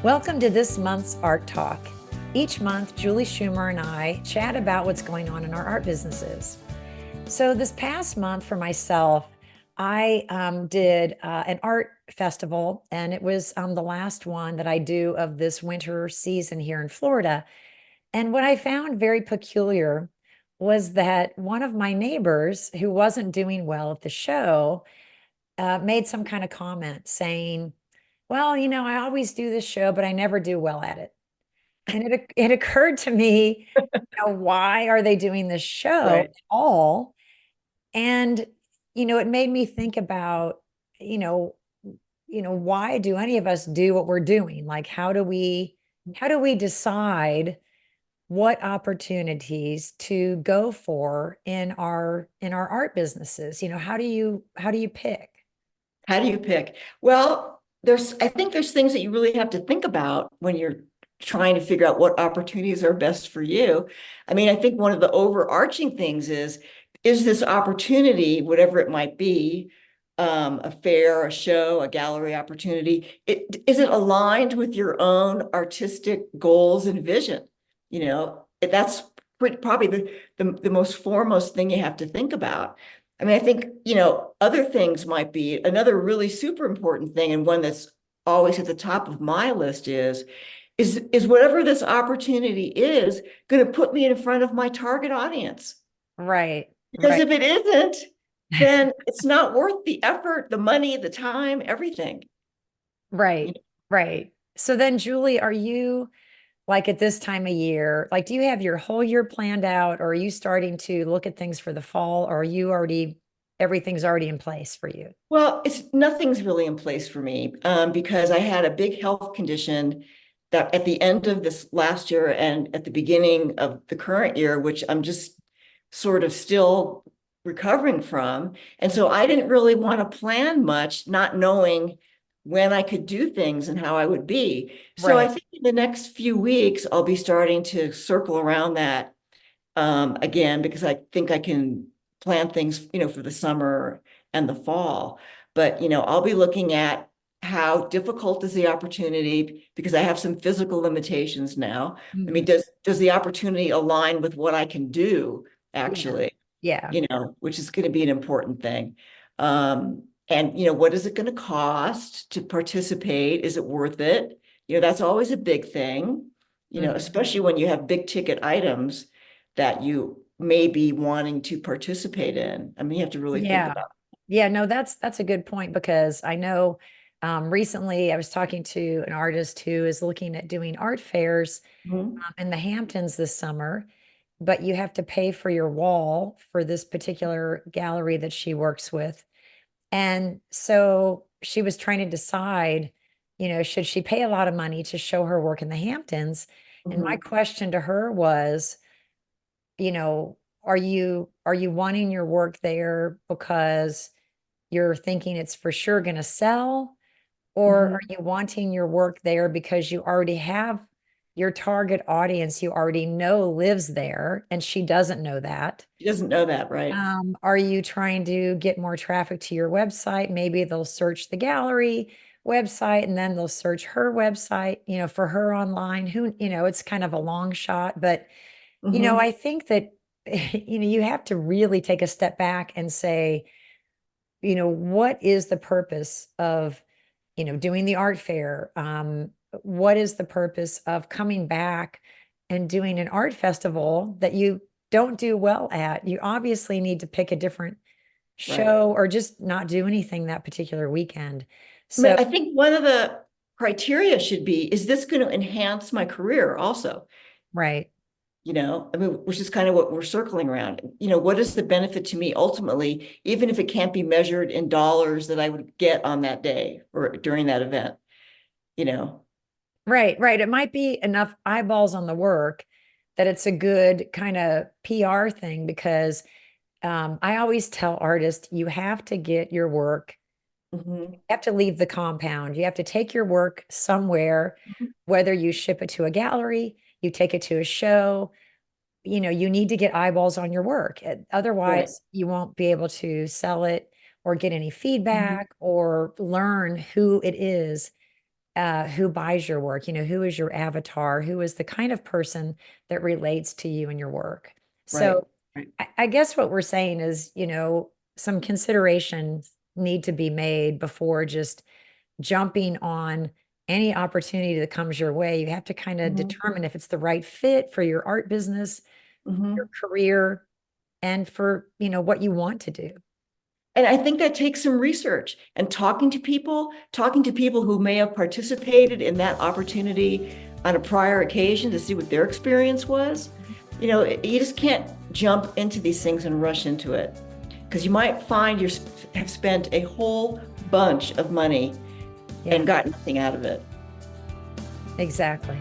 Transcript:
Welcome to this month's Art Talk. Each month, Julie Schumer and I chat about what's going on in our art businesses. So, this past month for myself, I did an art festival, and it was the last one that I do of this winter season here in Florida. And what I found very peculiar was that one of my neighbors who wasn't doing well at the show made some kind of comment saying, well, I always do this show, but I never do well at it. And it occurred to me, why are they doing this show Right. at all? And, it made me think about, you know, why do any of us do what we're doing? Like, how do we decide what opportunities to go for in our art businesses? How do you pick? How do you pick? Well, I think there's things that you really have to think about when you're trying to figure out what opportunities are best for you. I mean, I think one of the overarching things is this opportunity, whatever it might be, a fair, a show, a gallery opportunity, is it aligned with your own artistic goals and vision? That's probably the most foremost thing you have to think about. I mean, I think, other things might be another really super important thing, and one that's always at the top of my list is whatever this opportunity is going to put me in front of my target audience. Right, Because right, if it isn't, then it's not worth the effort, the money, the time, everything. right, right. So then, Julie, are you like at this time of year, like, do you have your whole year planned out, or are you starting to look at things for the fall, or are you already, everything's already in place for you? Well, it's nothing's really in place for me because I had a big health condition that at the end of this last year and at the beginning of the current year, which I'm just sort of still recovering from. And so I didn't really want to plan much, not knowing when I could do things and how I would be. So I Right. think in the next few weeks, I'll be starting to circle around that again, because I think I can plan things, for the summer and the fall. But, I'll be looking at how difficult is the opportunity because I have some physical limitations now. I mean, Mhm. does the opportunity align with what I can do Yeah. actually, Yeah. which is going to be an important thing. And, what is it going to cost to participate? Is it worth it? That's always a big thing, Mhm. especially when you have big ticket items that you may be wanting to participate in. I mean, you have to really think Yeah. about Yeah, no, that's a good point because I know recently I was talking to an artist who is looking at doing art fairs it. Mhm. in the Hamptons this summer, but you have to pay for your wall for this particular gallery that she works with. And so she was trying to decide, should she pay a lot of money to show her work in the Hamptons? And my Mhm. question to her was, you know, are you wanting your work there because you're thinking it's for sure going to sell? Or are Mhm. you wanting your work there because you already have your target audience you already know lives there and she doesn't know that? She doesn't know that, right? Are you trying to get more traffic to your website? Maybe they'll search the gallery website and then they'll search her website, for her online. It's kind of a long shot, but Mhm. I think that you have to really take a step back and say, what is the purpose of, doing the art fair? What is the purpose of coming back and doing an art festival that you don't do well at? You obviously need to pick a different Right. show or just not do anything that particular weekend. I mean, So, I think one of the criteria should be, is this going to enhance my career also? right. I mean, which is kind of what we're circling around. What is the benefit to me ultimately, even if it can't be measured in dollars that I would get on that day or during that event, you know? Right, right. It might be enough eyeballs on the work that it's a good kind of PR thing because I always tell artists you have to get your work, Mhm. you have to leave the compound. You have to take your work somewhere, whether you ship it to a gallery, you take it to a show, you need to get eyeballs on your work. Right. Otherwise, you won't be able to sell it or get any Mhm. feedback or learn who it is who buys your work, who is your avatar, who is the kind of person that relates to you and your work. Right. So Right. I guess what we're saying is, some considerations need to be made before just jumping on any opportunity that comes your way. You have to kind of Mhm. determine if it's the right fit for your art business, your Mhm. career, and for, what you want to do. And I think that takes some research and talking to people who may have participated in that opportunity on a prior occasion to see what their experience was. You just can't jump into these things and rush into it because you might find you have spent a whole bunch of money Yeah, and got nothing out of it. exactly.